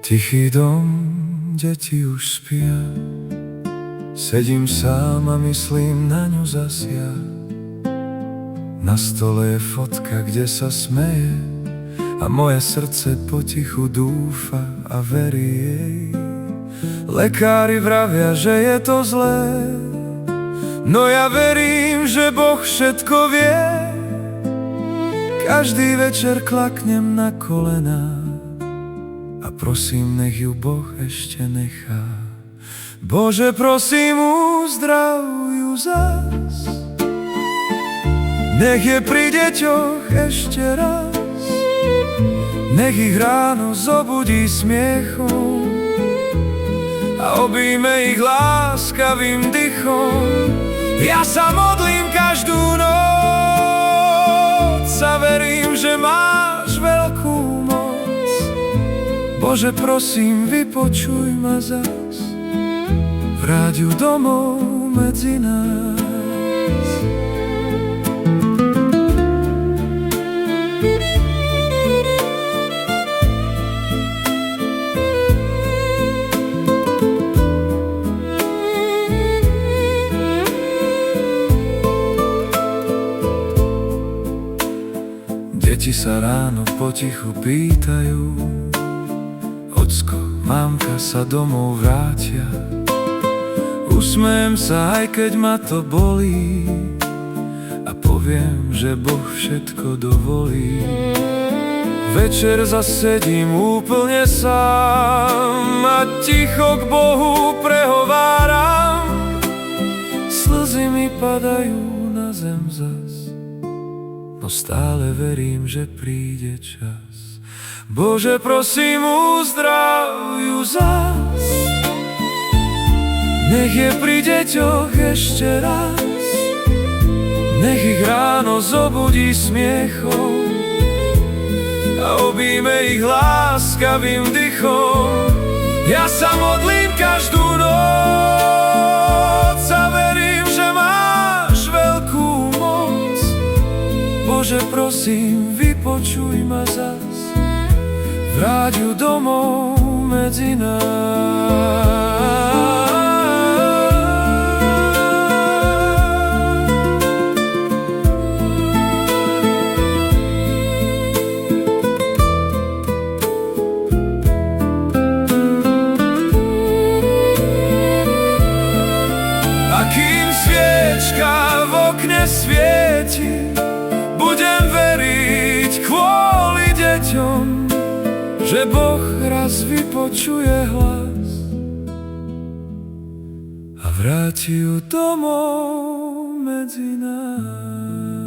Tichý dom, deti už spia. Sedím sám a myslím na ňu zas ja. Na stole je fotka, kde sa smeje, a moje srdce potichu dúfa a verí jej. Lekári vravia, že je to zlé, no ja verím, že Boh všetko vie. Každý večer klaknem na kolená a prosím, nech ju Boh ešte nechá. Bože, prosím, uzdrav ju zas, nech je pri deťoch ešte raz, nech ich ráno zobudí smiechom a objíme ich láskavým dychom. Ja sa modlím každú noc a verím, že máš veľkú moc. Bože, prosím, vypočuj ma zas, vráť ju domov medzi nás. Deti sa ráno potichu pýtajú: Ocko, mamka sa domov vrátia? Usmejem sa, aj keď ma to bolí, a poviem, že Boh všetko dovolí. Večer zasedím úplne sám a ticho k Bohu prehováram. Slzy mi padajú na zem zas, no stále verím, že príde čas. Bože, prosím, uzdrav ju zas, nech je pri deťoch ešte raz, nech ich ráno zobudí smiechom a objíme ich láskavým dychom. Ja sa modlím každú noc a verím, že máš veľkú moc. Bože, prosím, vypočuj ma zas, vráť ju domov medzi nás. A kým sviečka v okne svieti, budem veriť kvôli deťom, že Boh raz vypočuje hlas a vráti ju domov medzi nás.